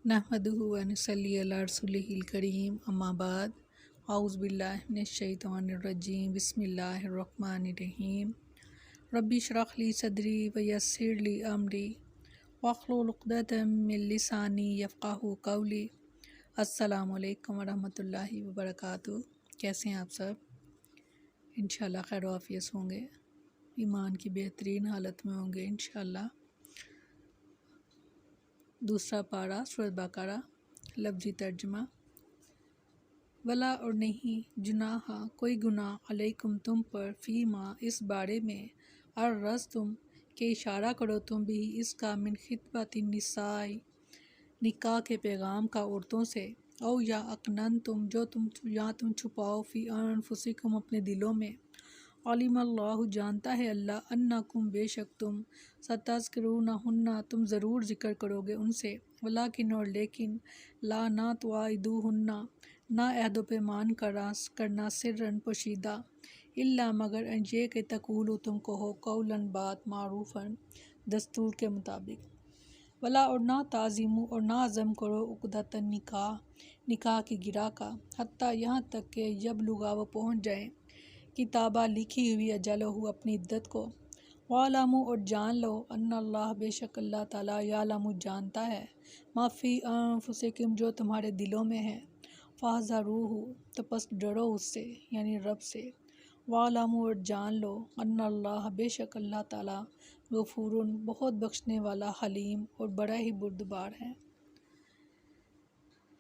नहमदुहु व नसल्ली अला रसूलिहिल करीम अम्मा बाद औज़ु बिल्लाहि मिनश शैतानिर रजीम बिस्मिल्लाहिर रहमानिर रहीम रब्बि इश्रह ली सदरी व यस्सिर ली अमरी वहलुल उक़दतम मिन लिसानी यफ़क़हू क़ौली। अस्सलामु अलैकुम व रहमतुल्लाहि व बरकातुहू। कैसे हैं आप सब? इंशाअल्लाह खैर आफ़ियत होंगे, ईमान की बेहतरीन हालत में होंगे इंशाअल्लाह। दूसरा पारा सूरह बकरा, लफ्ज़ी तर्जुमा। वला और नहीं, जुनाहा कोई गुनाह, अलैकुम तुम पर, फ़ीमा इस बारे में, अर्रस तुम के इशारा करो तुम भी इसका, मिन खितबतिन निसाई निकाह के पैगाम का औरतों से, औ या अकनन तुम जो तुम छुपाओ, फ़ी अनफुसिकुम अपने दिलों में, अलिमल्लाहु जानता है अल्लाह, अन्नकुम बेशक तुम, सतज़किरूनहुन्ना तुम ज़रूर ज़िक्र करोगे उनसे, वलाकिन और लेकिन, ला ना तुआइदुहुन्ना ना अहद व पैमान करना, सिर्रन पोशीदा, इल्ला मगर ये कि तकूलु तुम कहो, कौलन बात, मारूफ़न दस्तूर के मुताबिक, वला और ना ताज़िमु और ना अज़म करो, उक़दतन निकाह की गिरा का, हत्ता यहाँ तक कि यबलुगा वो पहुँच जाए, किताबा लिखी हुई, अजलहु अपनी इद्दत को, वालमु और जान लो, अन्नल्लाह बेशक अल्लाह ताला, यालमु जानता है, माफ़ी अनफुसिकुम जो तुम्हारे दिलों में है, फ़हज़रूहु तो पस डरो उससे यानी रब से, वालमु और जान लो, अन्नल्लाह बेशक अल्लाह ताला, गफ़ूरुन बहुत बख्शने वाला, हलीम और बड़ा ही बुर्दबार है।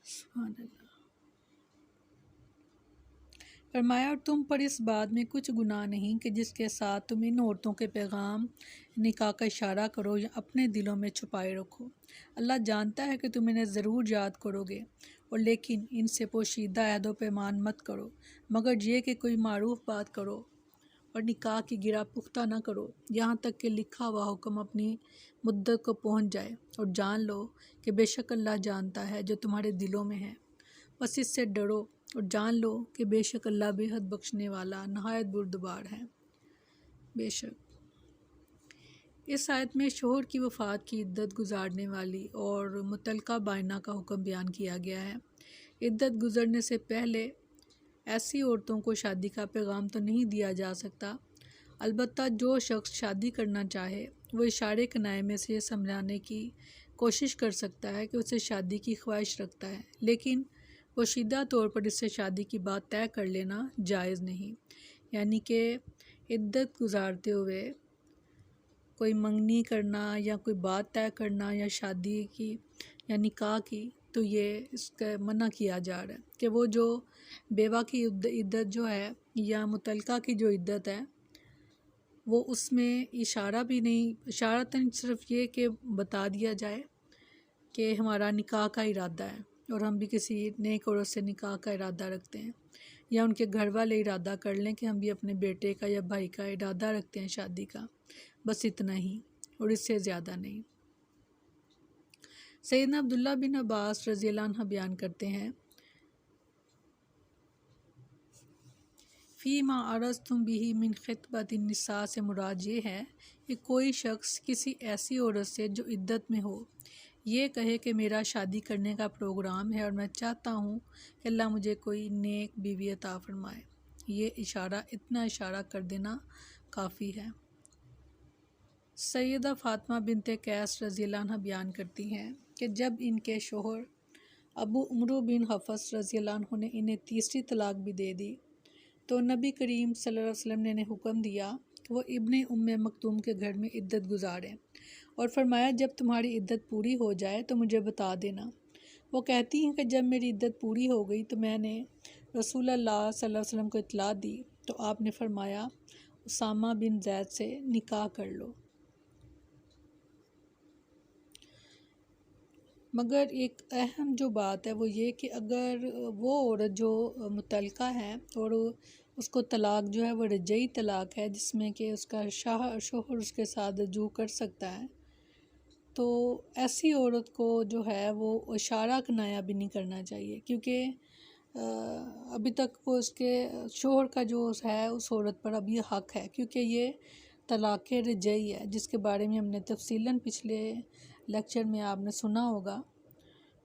सुभान अल्लाह। फरमाया और तुम पर इस बात में कुछ गुनाह नहीं कि जिसके साथ तुम इन औरतों के पैगाम निकाह का इशारा करो या अपने दिलों में छुपाए रखो। अल्लाह जानता है कि तुम इन्हें ज़रूर याद करोगे, और लेकिन इनसे पोशीदा अहद व पैमान मत करो, मगर ये कि कोई मारूफ बात करो और निकाह की गिरा पुख्ता न करो, यहाँ तक कि लिखा हुआ हुक्म अपनी मुद्दत को पहुँच जाए, और जान लो कि बेशक अल्लाह जानता है जो तुम्हारे दिलों में है। बस इससे डरो और जान लो कि बेशक अल्लाह बेहद बख्शने वाला, नहायत बुर्दबार है। बेशक इस आयत में शोहर की वफ़ात की इद्दत गुजारने वाली और मुतलका बायना का हुक्म बयान किया गया है। इद्दत गुजरने से पहले ऐसी औरतों को शादी का पैगाम तो नहीं दिया जा सकता। अलबत्ता जो शख्स शादी करना चाहे वो इशारे कनाए में से ये समझाने की कोशिश कर सकता है कि उसे शादी की ख्वाहिश रखता है, लेकिन पोशीदा तौर पर इससे शादी की बात तय कर लेना जायज़ नहीं। यानी कि इद्दत गुजारते हुए कोई मंगनी करना या कोई बात तय करना या शादी की या निकाह की, तो ये इसका मना किया जा रहा है कि वो जो बेवा की इद्दत जो है या मुतलका की जो इद्दत है, वो उसमें इशारा भी नहीं, इशारतन सिर्फ ये कि बता दिया जाए कि हमारा निकाह का इरादा है और हम भी किसी नेक औरत से निकाह का इरादा रखते हैं, या उनके घर वाले इरादा कर लें कि हम भी अपने बेटे का या भाई का इरादा रखते हैं शादी का, बस इतना ही और इससे ज़्यादा नहीं। सैयदना अब्दुल्ला बिन अब्बास रज़ियल्लाहु अन्हु बयान करते हैं, फ़ीमा अरज़तुम बिही मिन खितबतिन निसा से मुराद ये है कि कोई शख्स किसी ऐसी औरत से जो इद्दत में हो ये कहे कि मेरा शादी करने का प्रोग्राम है और मैं चाहता हूँ कि अल्लाह मुझे कोई नेक बीवी अता फरमाए, ये इतना इशारा कर देना काफ़ी है। सैयदा फ़ातिमा बिनते कैस रज़ियल्लाहु अन्हा बयान करती हैं कि जब इनके शोहर अबू उमरू बिन हफ़स रज़ियल्लाहु अन्हु ने इन्हें तीसरी तलाक भी दे दी, तो नबी करीम सल्लल्लाहु अलैहि वसल्लम ने इन्हें हुक्म दिया कि वो इब्ने उम्मे मक्तूम के घर में इद्दत गुजारें, और फरमाया जब तुम्हारी इद्दत पूरी हो जाए तो मुझे बता देना। वो कहती हैं कि जब मेरी इद्दत पूरी हो गई तो मैंने रसूलुल्लाह सल्लल्लाहु अलैहि वसल्लम को इत्तला दी, तो आपने फरमाया उसामा बिन ज़ैद से निकाह कर लो। मगर एक अहम जो बात है वो ये कि अगर वो औरत जो मुतलका है और उसको तलाक जो है वो रजई तलाक है, जिसमें कि उसका शोहर उसके साथ रजू कर सकता है, तो ऐसी औरत को जो है वो इशारा कनाया भी नहीं करना चाहिए, क्योंकि अभी तक वो उसके शोहर का जो है उस औरत पर अब ये हक़ है, क्योंकि ये तलाक़ रजई है जिसके बारे में हमने तफसीलन पिछले लेक्चर में आपने सुना होगा।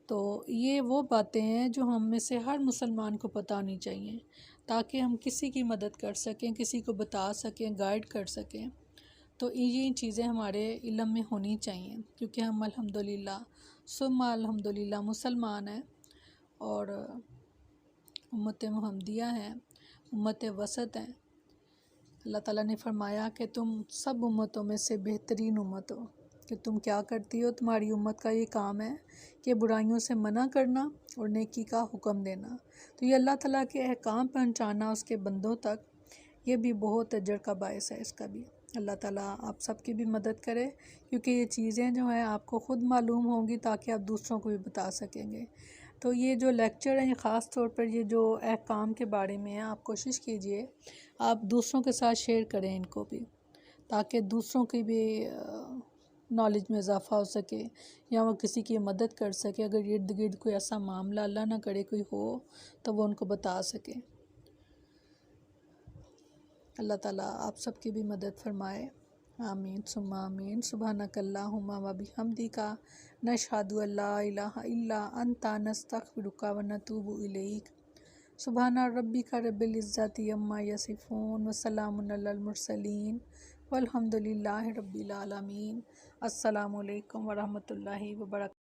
تو یہ وہ باتیں ہیں جو ہم میں سے ہر مسلمان کو پتہ ہونی چاہیے، تاکہ ہم کسی کی مدد کر سکیں، کسی کو بتا سکیں، گائیڈ کر سکیں۔ تو یہ چیزیں ہمارے علم میں ہونی چاہیے، کیونکہ ہم الحمدللہ ثم الحمدللہ مسلمان ہیں، اور امت محمدیہ ہیں، امت وسط ہیں۔ اللہ تعالیٰ نے فرمایا کہ تم سب امتوں میں سے بہترین امت ہو، کہ تم کیا کرتی ہو، تمہاری امت کا یہ کام ہے کہ برائیوں سے منع کرنا اور نیکی کا حکم دینا۔ تو یہ اللہ تعالیٰ کے احکام پہنچانا اس کے بندوں تک، یہ بھی بہت اجر کا باعث ہے اس کا بھی۔ اللہ تعالیٰ آپ سب کی بھی مدد کرے، کیونکہ یہ چیزیں جو ہیں آپ کو خود معلوم ہوں گی، تاکہ آپ دوسروں کو بھی بتا سکیں گے۔ تو یہ جو لیکچر ہیں، یہ خاص طور پر یہ جو احکام کے بارے میں ہیں، آپ کوشش کیجئے آپ دوسروں کے ساتھ شیئر کریں ان کو بھی، تاکہ دوسروں کی بھی نالج میں اضافہ ہو سکے، یا وہ کسی کی مدد کر سکے، اگر ارد گرد کوئی ایسا معاملہ اللہ نہ کرے کوئی ہو تو وہ ان کو بتا سکے۔ اللہ تعالیٰ آپ سب کی بھی مدد فرمائے، آمین ثم آمین۔ سبحانک اللہم و بحمدک، نشہد ان لا الہ الا انت، نستغفرک و نتوب الیک۔ سبحان ربک رب العزت عما یصفون وسلام علی المرسلین والحمد للہ رب العالمین۔ السلام علیکم ورحمۃ اللہ وبرکاتہ۔